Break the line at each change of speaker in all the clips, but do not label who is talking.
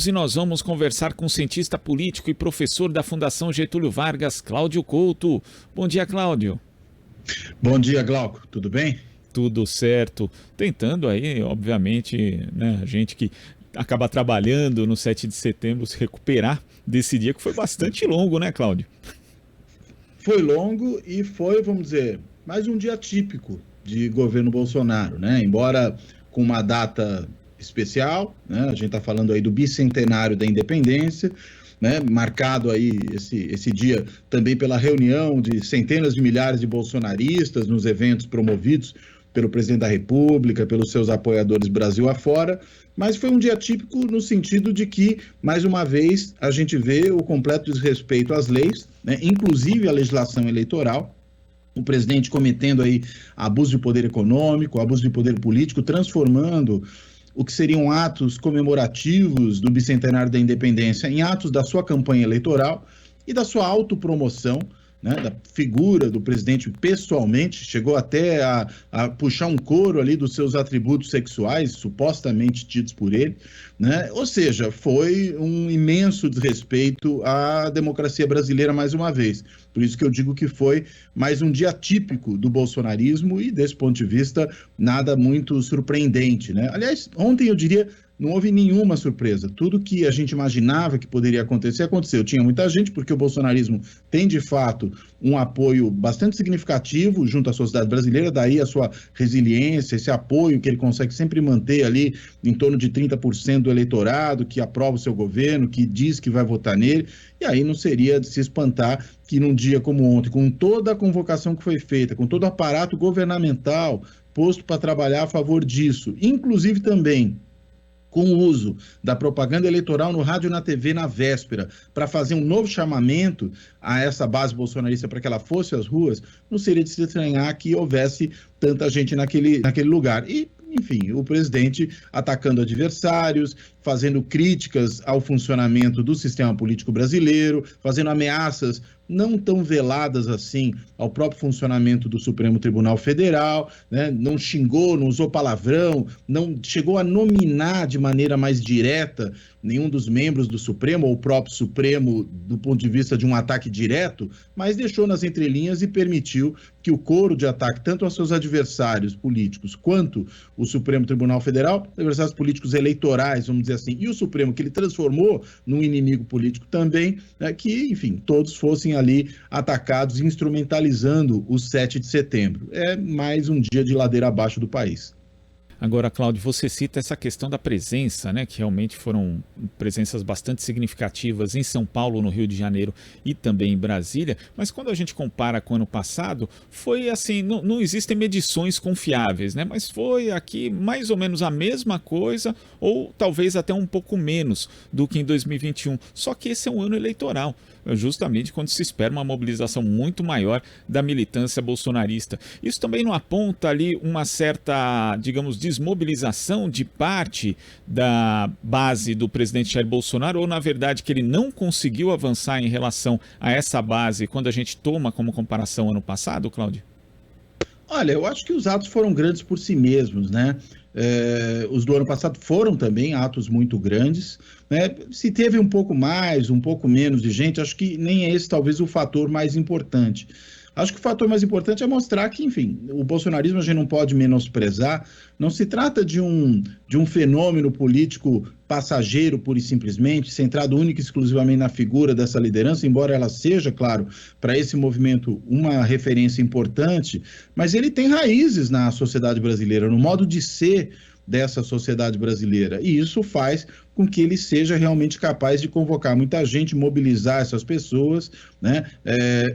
E nós vamos conversar com o cientista político e professor da Fundação Getúlio Vargas, Cláudio Couto. Bom dia, Cláudio.
Bom dia, Glauco. Tudo bem?
Tudo certo. Tentando aí, obviamente, né, a gente que acaba trabalhando no 7 de setembro se recuperar desse dia que foi bastante longo, né, Cláudio?
Foi longo e foi, vamos dizer, mais um dia típico de governo Bolsonaro, né? Embora com uma data especial, né? A gente está falando aí do bicentenário da independência, né? Marcado aí esse dia também pela reunião de centenas de milhares de bolsonaristas nos eventos promovidos pelo presidente da República, pelos seus apoiadores Brasil afora, mas foi um dia típico no sentido de que, mais uma vez, a gente vê o completo desrespeito às leis, né? Inclusive a legislação eleitoral, o presidente cometendo aí abuso de poder econômico, abuso de poder político, transformando o que seriam atos comemorativos do bicentenário da independência em atos da sua campanha eleitoral e da sua autopromoção, né, da figura do presidente pessoalmente, chegou até a puxar um coro ali dos seus atributos sexuais, supostamente tidos por ele, né? Ou seja, foi um imenso desrespeito à democracia brasileira mais uma vez. Por isso que eu digo que foi mais um dia típico do bolsonarismo e, desse ponto de vista, nada muito surpreendente, né? Aliás, ontem eu diria não houve nenhuma surpresa. Tudo que a gente imaginava que poderia acontecer, aconteceu. Tinha muita gente, porque o bolsonarismo tem, de fato, um apoio bastante significativo junto à sociedade brasileira, daí a sua resiliência, esse apoio que ele consegue sempre manter ali em torno de 30% do eleitorado, que aprova o seu governo, que diz que vai votar nele, e aí não seria de se espantar que num dia como ontem, com toda a convocação que foi feita, com todo o aparato governamental posto para trabalhar a favor disso, inclusive também com o uso da propaganda eleitoral no rádio e na TV na véspera, para fazer um novo chamamento a essa base bolsonarista para que ela fosse às ruas, não seria de se estranhar que houvesse tanta gente naquele lugar. E, enfim, o presidente atacando adversários, fazendo críticas ao funcionamento do sistema político brasileiro, fazendo ameaças não tão veladas assim ao próprio funcionamento do Supremo Tribunal Federal, né? Não xingou, não usou palavrão, não chegou a nominar de maneira mais direta nenhum dos membros do Supremo ou o próprio Supremo do ponto de vista de um ataque direto, mas deixou nas entrelinhas e permitiu que o coro de ataque tanto aos seus adversários políticos quanto o Supremo Tribunal Federal, adversários políticos eleitorais, vamos dizer assim, e o Supremo que ele transformou num inimigo político também, né, que, enfim, todos fossem ali atacados, instrumentalizando o 7 de setembro. É mais um dia de ladeira abaixo do país.
Agora, Cláudio, você cita essa questão da presença, né, que realmente foram presenças bastante significativas em São Paulo, no Rio de Janeiro e também em Brasília, mas quando a gente compara com o ano passado, foi assim, não existem medições confiáveis, né, mas foi aqui mais ou menos a mesma coisa, ou talvez até um pouco menos do que em 2021, só que esse é um ano eleitoral, justamente quando se espera uma mobilização muito maior da militância bolsonarista. Isso também não aponta ali uma certa, digamos, desmobilização de parte da base do presidente Jair Bolsonaro, ou na verdade que ele não conseguiu avançar em relação a essa base quando a gente toma como comparação ano passado, Cláudio?
Olha, eu acho que os atos foram grandes por si mesmos, né? Os do ano passado foram também atos muito grandes, né? Se teve um pouco mais, um pouco menos de gente, acho que nem é esse talvez o fator mais importante. Acho que o fator mais importante é mostrar que, enfim, o bolsonarismo a gente não pode menosprezar, não se trata de um fenômeno político passageiro, pura e simplesmente, centrado única e exclusivamente na figura dessa liderança, embora ela seja, claro, para esse movimento uma referência importante, mas ele tem raízes na sociedade brasileira, no modo de ser dessa sociedade brasileira, e isso faz com que ele seja realmente capaz de convocar muita gente, mobilizar essas pessoas, né,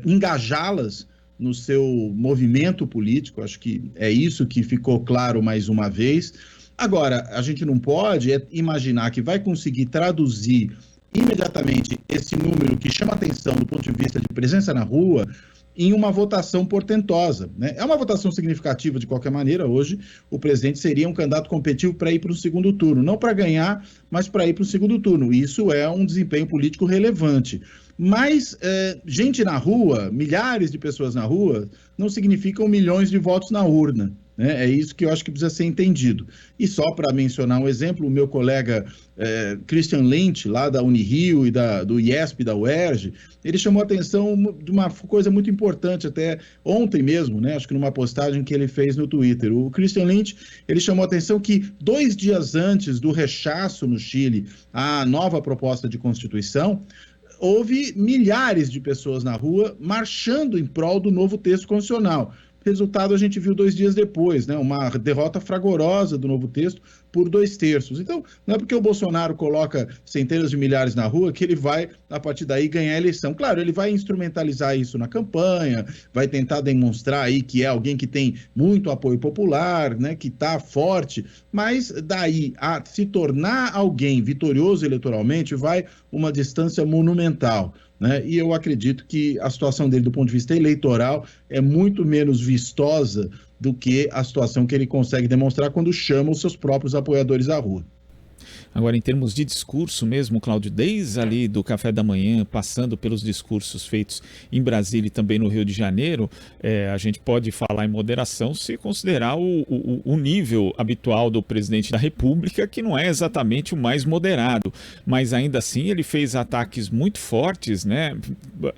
engajá-las no seu movimento político. Acho que é isso que ficou claro mais uma vez. Agora, a gente não pode imaginar que vai conseguir traduzir imediatamente esse número que chama atenção do ponto de vista de presença na rua em uma votação portentosa, né? É uma votação significativa de qualquer maneira. Hoje o presidente seria um candidato competitivo para ir para o segundo turno, não para ganhar, mas para ir para o segundo turno. Isso é um desempenho político relevante. Mas gente na rua, milhares de pessoas na rua, não significam milhões de votos na urna. né? É isso que eu acho que precisa ser entendido. E só para mencionar um exemplo, o meu colega Christian Lynch, lá da Unirio e do IESP, da UERJ, ele chamou a atenção de uma coisa muito importante, até ontem mesmo, né? Acho que numa postagem que ele fez no Twitter. O Christian Lynch, ele chamou a atenção que 2 dias antes do rechaço no Chile à nova proposta de Constituição, houve milhares de pessoas na rua marchando em prol do novo texto constitucional. Resultado a gente viu 2 dias depois, né? Uma derrota fragorosa do novo texto por 2/3. Então, não é porque o Bolsonaro coloca centenas de milhares na rua que ele vai, a partir daí, ganhar a eleição. Claro, ele vai instrumentalizar isso na campanha, vai tentar demonstrar aí que é alguém que tem muito apoio popular, né? Que está forte, mas daí a se tornar alguém vitorioso eleitoralmente vai uma distância monumental. Né? E eu acredito que a situação dele, do ponto de vista eleitoral, é muito menos vistosa do que a situação que ele consegue demonstrar quando chama os seus próprios apoiadores à rua.
Agora, em termos de discurso mesmo, Cláudio, desde ali do café da manhã, passando pelos discursos feitos em Brasília e também no Rio de Janeiro, a gente pode falar em moderação se considerar o nível habitual do presidente da República, que não é exatamente o mais moderado, mas ainda assim ele fez ataques muito fortes, né?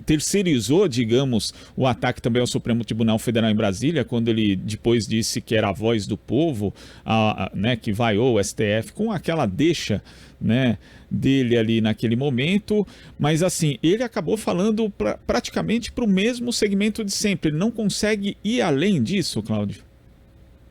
Terceirizou, digamos, o ataque também ao Supremo Tribunal Federal em Brasília, quando ele depois disse que era a voz do povo, né, que vaiou o STF com aquela deixa, né, dele ali naquele momento, mas assim, ele acabou falando praticamente para o mesmo segmento de sempre. Ele não consegue ir além disso, Cláudio?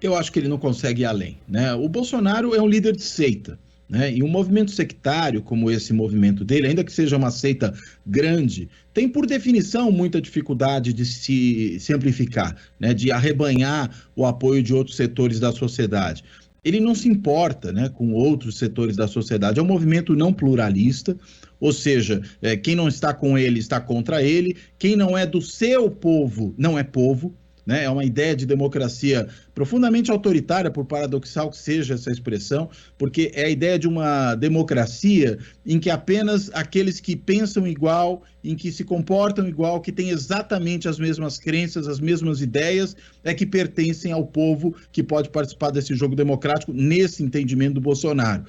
Eu acho que ele não consegue ir além, né? O Bolsonaro é um líder de seita, né? E um movimento sectário como esse movimento dele, ainda que seja uma seita grande, tem por definição muita dificuldade de se amplificar, né? De arrebanhar o apoio de outros setores da sociedade. Ele não se importa, né, com outros setores da sociedade. É um movimento não pluralista, ou seja, quem não está com ele está contra ele, quem não é do seu povo não é povo, né? É uma ideia de democracia profundamente autoritária, por paradoxal que seja essa expressão, porque é a ideia de uma democracia em que apenas aqueles que pensam igual, em que se comportam igual, que têm exatamente as mesmas crenças, as mesmas ideias, é que pertencem ao povo que pode participar desse jogo democrático, nesse entendimento do Bolsonaro.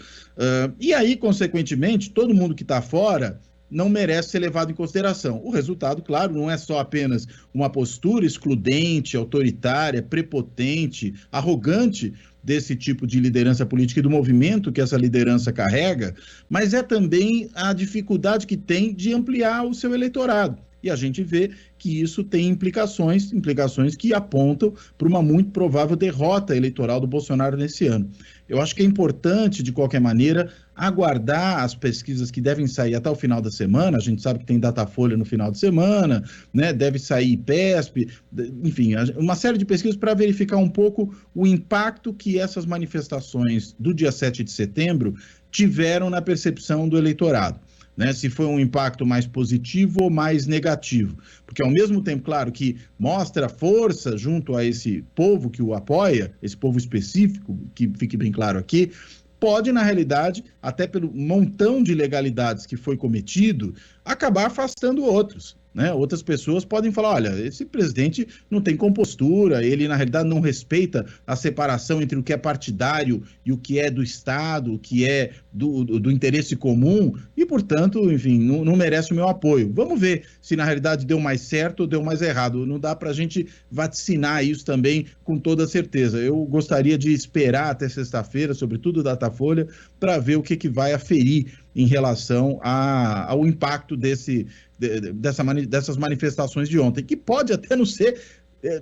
E aí, consequentemente, todo mundo que está fora não merece ser levado em consideração. O resultado, claro, não é só apenas uma postura excludente, autoritária, prepotente, arrogante desse tipo de liderança política e do movimento que essa liderança carrega, mas é também a dificuldade que tem de ampliar o seu eleitorado. E a gente vê que isso tem implicações que apontam para uma muito provável derrota eleitoral do Bolsonaro nesse ano. Eu acho que é importante, de qualquer maneira, aguardar as pesquisas que devem sair até o final da semana. A gente sabe que tem Datafolha no final de semana, né? Deve sair IPESP, enfim, uma série de pesquisas para verificar um pouco o impacto que essas manifestações do dia 7 de setembro tiveram na percepção do eleitorado. Né, se foi um impacto mais positivo ou mais negativo. Porque, ao mesmo tempo, claro, que mostra força junto a esse povo que o apoia, esse povo específico, que fique bem claro aqui, pode, na realidade, até pelo montão de ilegalidades que foi cometido, acabar afastando outros. Né? Outras pessoas podem falar, olha, esse presidente não tem compostura, ele na realidade não respeita a separação entre o que é partidário e o que é do Estado, o que é do interesse comum e, portanto, enfim, não merece o meu apoio. Vamos ver se na realidade deu mais certo ou deu mais errado. Não dá para a gente vaticinar isso também com toda certeza. Eu gostaria de esperar até sexta-feira, sobretudo Datafolha, para ver o que vai aferir em relação ao impacto dessas manifestações de ontem, que pode até não ser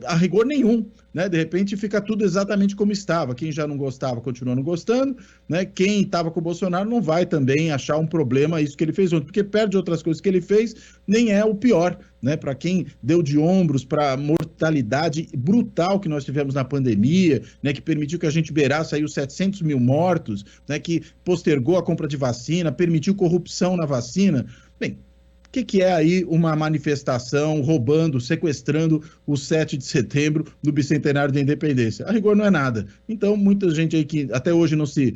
a rigor nenhum, né? De repente fica tudo exatamente como estava. Quem já não gostava continua não gostando, né? Quem estava com o Bolsonaro não vai também achar um problema isso que ele fez ontem, porque perto de outras coisas que ele fez, nem é o pior, né? Para quem deu de ombros para a mortalidade brutal que nós tivemos na pandemia, né? Que permitiu que a gente beirasse aí os 700 mil mortos, né? Que postergou a compra de vacina, permitiu corrupção na vacina. Bem, o que é aí uma manifestação roubando, sequestrando o 7 de setembro do bicentenário da independência? A rigor não é nada. Então, muita gente aí que até hoje não se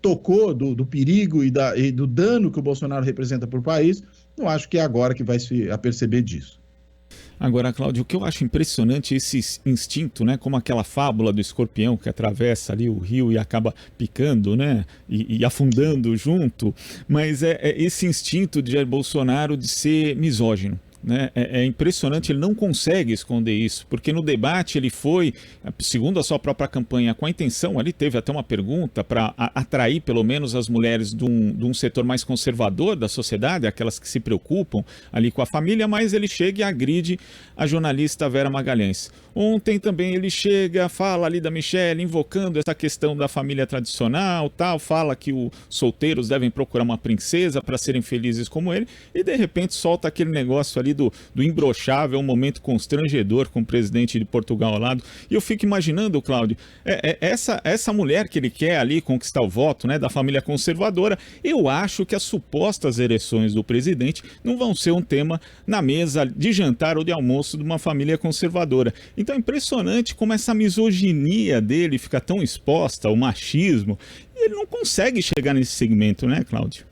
tocou do perigo e do dano que o Bolsonaro representa para o país, não acho que é agora que vai se aperceber disso.
Agora, Cláudio, o que eu acho impressionante é esse instinto, né? Como aquela fábula do escorpião que atravessa ali o rio e acaba picando, né? E afundando junto. Mas é esse instinto de Jair Bolsonaro de ser misógino. Né? É impressionante, ele não consegue esconder isso, porque no debate ele foi, segundo a sua própria campanha, com a intenção, ali teve até uma pergunta para atrair pelo menos as mulheres de um setor mais conservador da sociedade, aquelas que se preocupam ali com a família, mas ele chega e agride a jornalista Vera Magalhães. Ontem também ele chega, fala ali da Michelle, invocando essa questão da família tradicional, tal, fala que os solteiros devem procurar uma princesa para serem felizes como ele, e de repente solta aquele negócio ali do imbrochável, um momento constrangedor com o presidente de Portugal ao lado. E eu fico imaginando, Cláudio, essa mulher que ele quer ali conquistar o voto, né, da família conservadora, eu acho que as supostas ereções do presidente não vão ser um tema na mesa de jantar ou de almoço de uma família conservadora. Então é impressionante como essa misoginia dele fica tão exposta, o machismo, e ele não consegue chegar nesse segmento, né, Cláudio?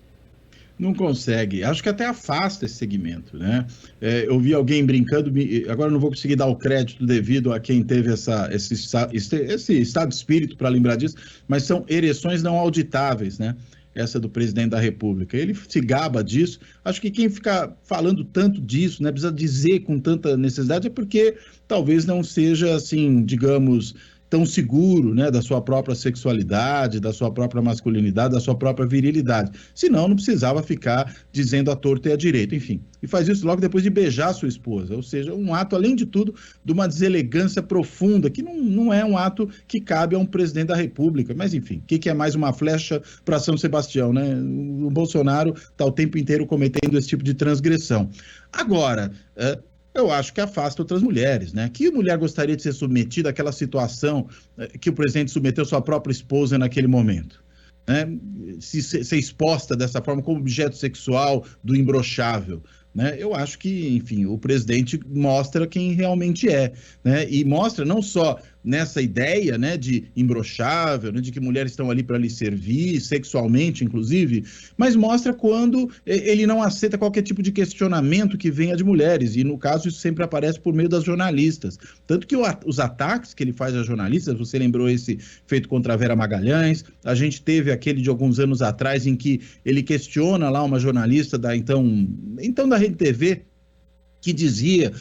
Não consegue. Acho que até afasta esse segmento, né? Eu vi alguém brincando, agora não vou conseguir dar o crédito devido a quem teve esse estado de espírito para lembrar disso, mas são ereções não auditáveis, né? Essa do presidente da República. Ele se gaba disso. Acho que quem fica falando tanto disso, né, precisa dizer com tanta necessidade, é porque talvez não seja, assim, digamos, tão seguro, né, da sua própria sexualidade, da sua própria masculinidade, da sua própria virilidade. Senão, não precisava ficar dizendo à torta e à direita, enfim. E faz isso logo depois de beijar sua esposa, ou seja, um ato, além de tudo, de uma deselegância profunda, que não é um ato que cabe a um presidente da República. Mas, enfim, o que é mais uma flecha para São Sebastião, né? O Bolsonaro está o tempo inteiro cometendo esse tipo de transgressão. Agora, eu acho que afasta outras mulheres, né? Que mulher gostaria de ser submetida àquela situação que o presidente submeteu sua própria esposa naquele momento? Né? Ser exposta dessa forma como objeto sexual do imbrochável. Né? Eu acho que, enfim, o presidente mostra quem realmente é, né? E mostra não só nessa ideia, né, de imbrochável, né, de que mulheres estão ali para lhe servir, sexualmente, inclusive, mas mostra quando ele não aceita qualquer tipo de questionamento que venha de mulheres, e no caso isso sempre aparece por meio das jornalistas. Tanto que os ataques que ele faz às jornalistas, você lembrou esse feito contra a Vera Magalhães, a gente teve aquele de alguns anos atrás em que ele questiona lá uma jornalista da então da Rede TV, que dizia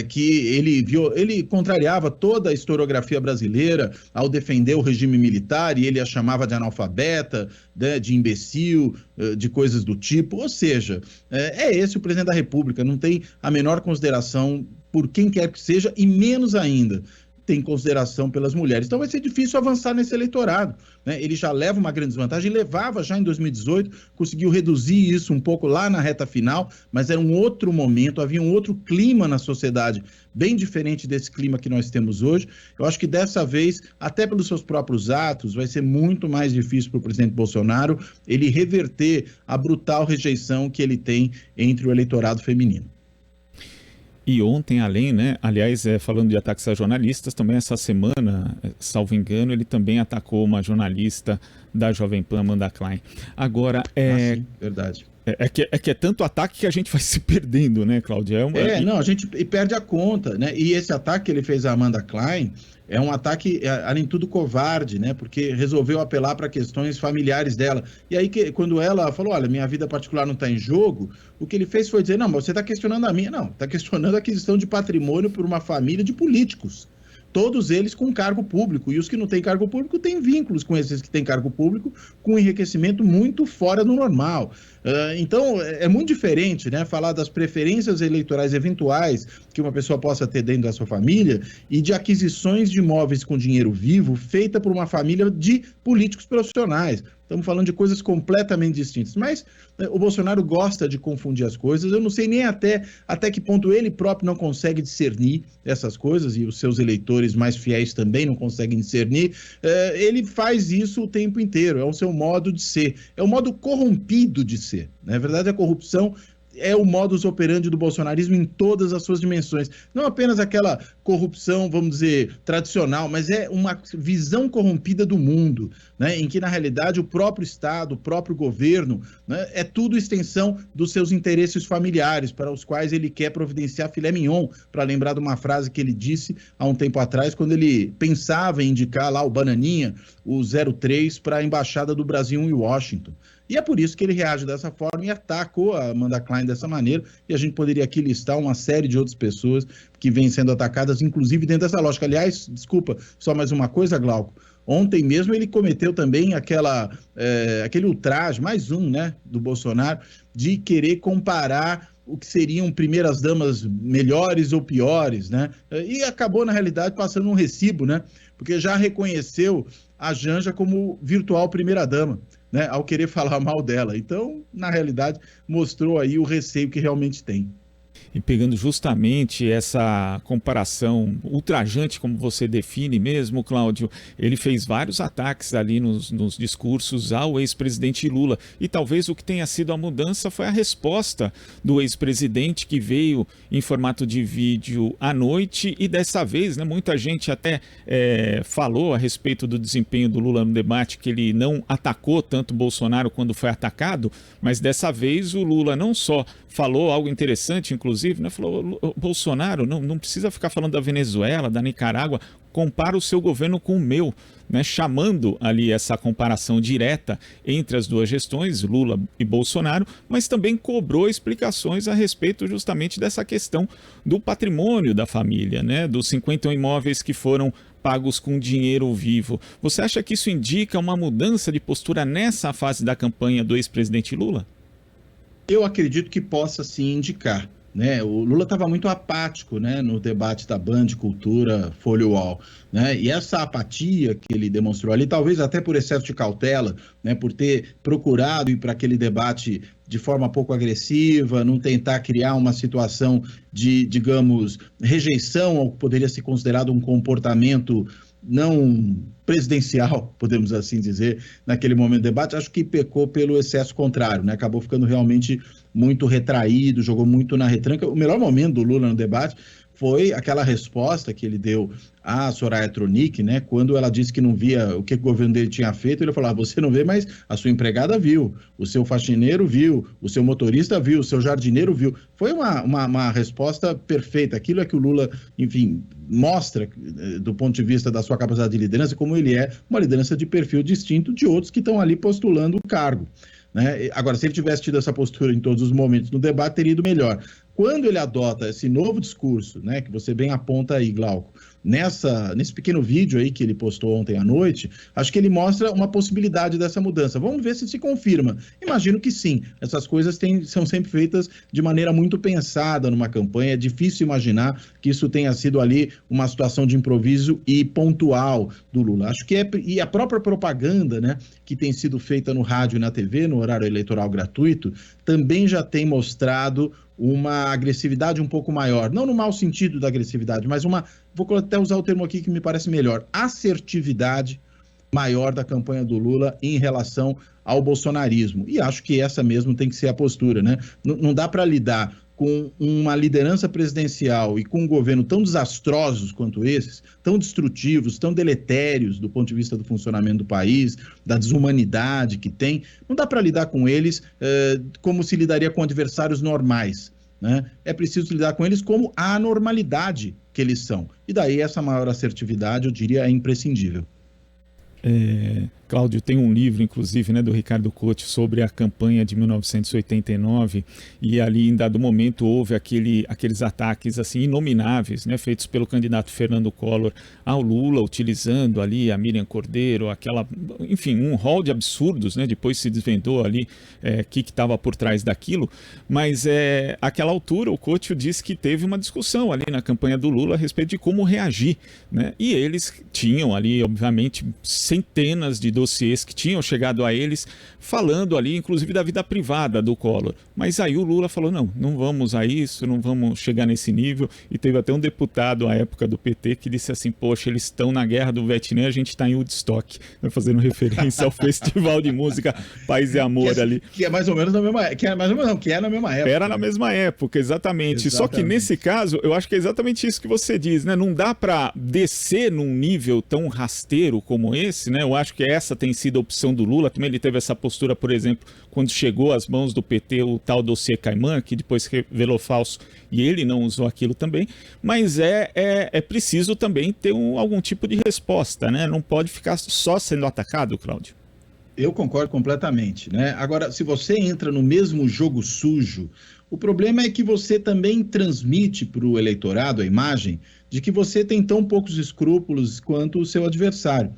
que ele contrariava toda a historiografia brasileira ao defender o regime militar, e ele a chamava de analfabeta, né, de imbecil, de coisas do tipo. Ou seja, é esse o presidente da República, não tem a menor consideração por quem quer que seja, e menos ainda tem consideração pelas mulheres. Então vai ser difícil avançar nesse eleitorado, né? Ele já leva uma grande desvantagem, levava já em 2018, conseguiu reduzir isso um pouco lá na reta final, mas era um outro momento, havia um outro clima na sociedade, bem diferente desse clima que nós temos hoje. Eu acho que dessa vez, até pelos seus próprios atos, vai ser muito mais difícil para o presidente Bolsonaro ele reverter a brutal rejeição que ele tem entre o eleitorado feminino.
E ontem, aliás, falando de ataques a jornalistas, também essa semana, salvo engano, ele também atacou uma jornalista da Jovem Pan, Amanda Klein. Agora,
sim, verdade.
É que é tanto ataque que a gente vai se perdendo, né, Cláudia?
Não, a gente perde a conta, né? E esse ataque que ele fez à Amanda Klein é um ataque, além de tudo, covarde, né? Porque resolveu apelar para questões familiares dela. E aí, quando ela falou, olha, minha vida particular não está em jogo, o que ele fez foi dizer, não, mas você está questionando a minha. Não, está questionando a aquisição de patrimônio por uma família de políticos. Todos eles com cargo público, e os que não têm cargo público têm vínculos com esses que têm cargo público, com um enriquecimento muito fora do normal. Então, é muito diferente, né, falar das preferências eleitorais eventuais que uma pessoa possa ter dentro da sua família e de aquisições de imóveis com dinheiro vivo feita por uma família de políticos profissionais. Estamos falando de coisas completamente distintas. Mas o Bolsonaro gosta de confundir as coisas. Eu não sei nem até que ponto ele próprio não consegue discernir essas coisas, e os seus eleitores mais fiéis também não conseguem discernir. Ele faz isso o tempo inteiro. É o seu modo de ser. É o modo corrompido de ser. Na verdade, a corrupção é o modus operandi do bolsonarismo em todas as suas dimensões. Não apenas aquela corrupção, vamos dizer, tradicional, mas é uma visão corrompida do mundo, né, em que, na realidade, o próprio Estado, o próprio governo, né, é tudo extensão dos seus interesses familiares, para os quais ele quer providenciar filé mignon, para lembrar de uma frase que ele disse há um tempo atrás, quando ele pensava em indicar lá o Bananinha, o 03, para a Embaixada do Brasil em Washington. E é por isso que ele reage dessa forma e atacou a Amanda Klein dessa maneira, e a gente poderia aqui listar uma série de outras pessoas que vêm sendo atacadas, inclusive dentro dessa lógica. Aliás, desculpa, só mais uma coisa, Glauco. Ontem mesmo ele cometeu também aquele ultraje, mais um, né, do Bolsonaro, de querer comparar o que seriam primeiras damas melhores ou piores, né? E acabou, na realidade, passando um recibo, né? Porque já reconheceu a Janja como virtual primeira dama, né? Ao querer falar mal dela. Então, na realidade, mostrou aí o receio que realmente tem.
E pegando justamente essa comparação ultrajante, como você define mesmo, Cláudio, ele fez vários ataques ali nos discursos ao ex-presidente Lula. E talvez o que tenha sido a mudança foi a resposta do ex-presidente, que veio em formato de vídeo à noite. E dessa vez, né, muita gente até falou a respeito do desempenho do Lula no debate, que ele não atacou tanto Bolsonaro quando foi atacado, mas dessa vez o Lula não só falou algo interessante, inclusive, né? Falou, Bolsonaro não precisa ficar falando da Venezuela, da Nicarágua, compara o seu governo com o meu, né? Chamando ali essa comparação direta entre as duas gestões, Lula e Bolsonaro, mas também cobrou explicações a respeito justamente dessa questão do patrimônio da família, né? Dos 51 imóveis que foram pagos com dinheiro vivo. Você acha que isso indica uma mudança de postura nessa fase da campanha do ex-presidente Lula?
Eu acredito que possa sim indicar, né? O Lula estava muito apático, né, no debate da Band Cultura Folha UOL, né? E essa apatia que ele demonstrou ali, talvez até por excesso de cautela, né, por ter procurado ir para aquele debate de forma pouco agressiva, não tentar criar uma situação de, digamos, rejeição ao que poderia ser considerado um comportamento não presidencial, podemos assim dizer, naquele momento do debate, acho que pecou pelo excesso contrário, né? Acabou ficando realmente muito retraído, jogou muito na retranca. O melhor momento do Lula no debate foi aquela resposta que ele deu à Soraya Tronic, né? Quando ela disse que não via o que o governo dele tinha feito, ele falou, você não vê, mas a sua empregada viu, o seu faxineiro viu, o seu motorista viu, o seu jardineiro viu. Foi uma resposta perfeita. Aquilo é que o Lula, enfim, mostra do ponto de vista da sua capacidade de liderança, como ele é uma liderança de perfil distinto de outros que estão ali postulando o cargo, né? Agora, se ele tivesse tido essa postura em todos os momentos no debate, teria ido melhor. Quando ele adota esse novo discurso, né, que você bem aponta aí, Glauco, nesse pequeno vídeo aí que ele postou ontem à noite, acho que ele mostra uma possibilidade dessa mudança. Vamos ver se confirma. Imagino que sim. Essas coisas são sempre feitas de maneira muito pensada numa campanha. É difícil imaginar que isso tenha sido ali uma situação de improviso e pontual do Lula. Acho que e a própria propaganda, né, que tem sido feita no rádio e na TV, no horário eleitoral gratuito, também já tem mostrado uma agressividade um pouco maior, não no mau sentido da agressividade, mas vou até usar o termo aqui que me parece melhor, assertividade maior da campanha do Lula em relação ao bolsonarismo. E acho que essa mesmo tem que ser a postura, né? Não dá para lidar com uma liderança presidencial e com um governo tão desastrosos quanto esses, tão destrutivos, tão deletérios do ponto de vista do funcionamento do país, da desumanidade que tem, não dá para lidar com eles como se lidaria com adversários normais, né? É preciso lidar com eles como a anormalidade que eles são. E daí essa maior assertividade, eu diria, é imprescindível.
Cláudio, tem um livro, inclusive, né, do Ricardo Couto sobre a campanha de 1989 e ali, em dado momento, houve aqueles ataques assim, inomináveis, né, feitos pelo candidato Fernando Collor ao Lula, utilizando ali a Miriam Cordeiro, enfim, um rol de absurdos, né, depois se desvendou ali o que estava por trás daquilo, mas àquela altura o Couto disse que teve uma discussão ali na campanha do Lula a respeito de como reagir, né, e eles tinham ali, obviamente, centenas de dossiês que tinham chegado a eles, falando ali, inclusive, da vida privada do Collor. Mas aí o Lula falou, não vamos a isso, não vamos chegar nesse nível. E teve até um deputado à época do PT que disse assim, poxa, eles estão na guerra do Vietnã, a gente está em Woodstock, fazendo referência ao Festival de Música Paz e Amor ali.
Que é mais ou menos na mesma época. Que é na mesma época.
Era na mesma época, exatamente. Só que nesse caso, eu acho que é exatamente isso que você diz, né? Não dá para descer num nível tão rasteiro como esse, né? Eu acho que essa tem sido a opção do Lula. Também ele teve essa postura, por exemplo, quando chegou às mãos do PT o tal dossiê Caimã, que depois revelou falso e ele não usou aquilo também. Mas é preciso também ter algum tipo de resposta, né? Não pode ficar só sendo atacado, Cláudio.
Eu concordo completamente, né? Agora, se você entra no mesmo jogo sujo, o problema é que você também transmite para o eleitorado a imagem de que você tem tão poucos escrúpulos quanto o seu adversário.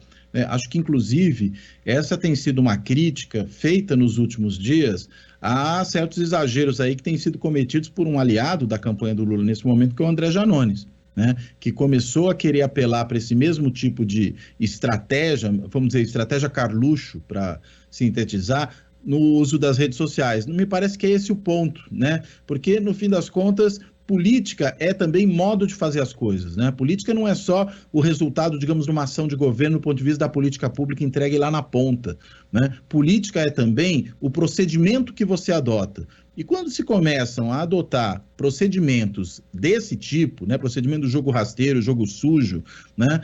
Acho que, inclusive, essa tem sido uma crítica feita nos últimos dias a certos exageros aí que têm sido cometidos por um aliado da campanha do Lula nesse momento, que é o André Janones. Né, que começou a querer apelar para esse mesmo tipo de estratégia, vamos dizer, estratégia Carluxo, para sintetizar, no uso das redes sociais. Me parece que é esse o ponto, né? Porque, no fim das contas, política é também modo de fazer as coisas, né? Política não é só o resultado, digamos, de uma ação de governo do ponto de vista da política pública entregue lá na ponta, né? Política é também o procedimento que você adota. E quando se começam a adotar procedimentos desse tipo, né, procedimento do jogo rasteiro, jogo sujo, né,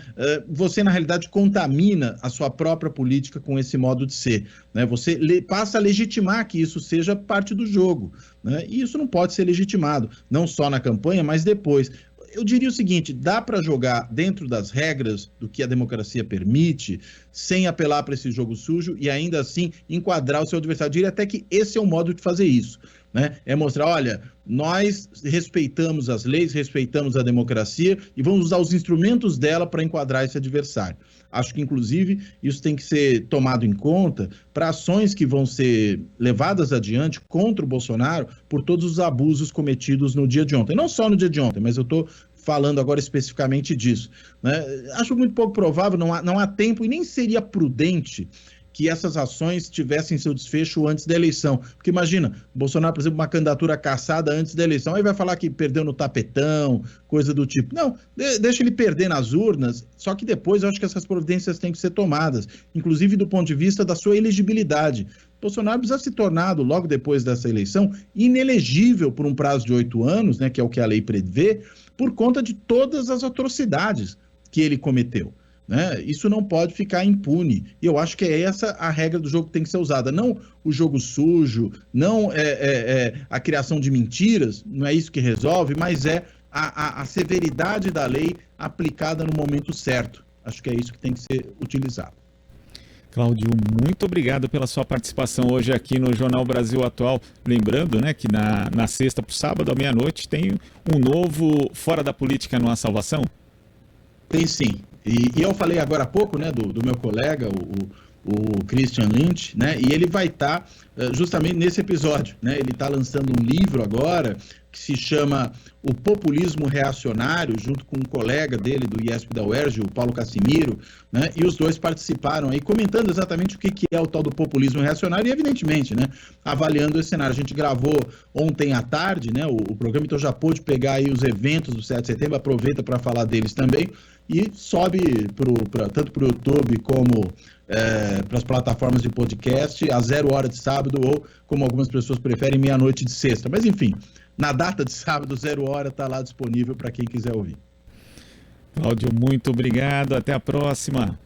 você, na realidade, contamina a sua própria política com esse modo de ser. Né? Você passa a legitimar que isso seja parte do jogo. Né? E isso não pode ser legitimado, não só na campanha, mas depois. Eu diria o seguinte, dá para jogar dentro das regras do que a democracia permite, sem apelar para esse jogo sujo e ainda assim enquadrar o seu adversário. Eu diria até que esse é o modo de fazer isso. Né? É mostrar, olha, nós respeitamos as leis, respeitamos a democracia e vamos usar os instrumentos dela para enquadrar esse adversário. Acho que, inclusive, isso tem que ser tomado em conta para ações que vão ser levadas adiante contra o Bolsonaro por todos os abusos cometidos no dia de ontem. Não só no dia de ontem, mas eu estou falando agora especificamente disso. Né? Acho muito pouco provável, não há tempo e nem seria prudente que essas ações tivessem seu desfecho antes da eleição. Porque imagina, Bolsonaro, por exemplo, uma candidatura cassada antes da eleição, aí vai falar que perdeu no tapetão, coisa do tipo. Não, deixa ele perder nas urnas, só que depois eu acho que essas providências têm que ser tomadas, inclusive do ponto de vista da sua elegibilidade. Bolsonaro precisa se tornar, logo depois dessa eleição, inelegível por um prazo de 8 anos, né, que é o que a lei prevê, por conta de todas as atrocidades que ele cometeu. Né? Isso não pode ficar impune. E eu acho que é essa a regra do jogo que tem que ser usada. Não o jogo sujo, não a criação de mentiras, não é isso que resolve, mas é a severidade da lei aplicada no momento certo. Acho que é isso que tem que ser utilizado.
Cláudio, muito obrigado pela sua participação hoje aqui no Jornal Brasil Atual. Lembrando, né, que na sexta para o sábado, à meia-noite, tem um novo Fora da Política Não Há Salvação?
Tem sim. E eu falei agora há pouco, né, do meu colega, o Christian Lynch, né, e ele vai estar justamente nesse episódio, né, ele está lançando um livro agora que se chama O Populismo Reacionário, junto com um colega dele do IESP da UERJ, o Paulo Cassimiro, né, e os dois participaram aí comentando exatamente o que é o tal do populismo reacionário e, evidentemente, né, avaliando esse cenário. A gente gravou ontem à tarde, né, o programa, então já pôde pegar aí os eventos do 7 de setembro, aproveita para falar deles também, e sobe tanto para o YouTube como para as plataformas de podcast a 0 hora de sábado ou, como algumas pessoas preferem, meia-noite de sexta. Mas, enfim, na data de sábado, 0 hora, está lá disponível para quem quiser ouvir.
Cláudio, muito obrigado. Até a próxima.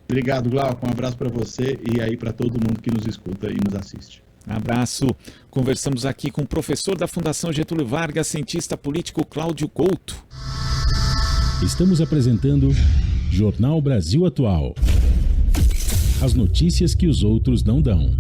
Obrigado, Glauco. Um abraço para você e aí para todo mundo que nos escuta e nos assiste.
Abraço. Conversamos aqui com o professor da Fundação Getúlio Vargas, cientista político Cláudio Couto.
Estamos apresentando Jornal Brasil Atual. As notícias que os outros não dão.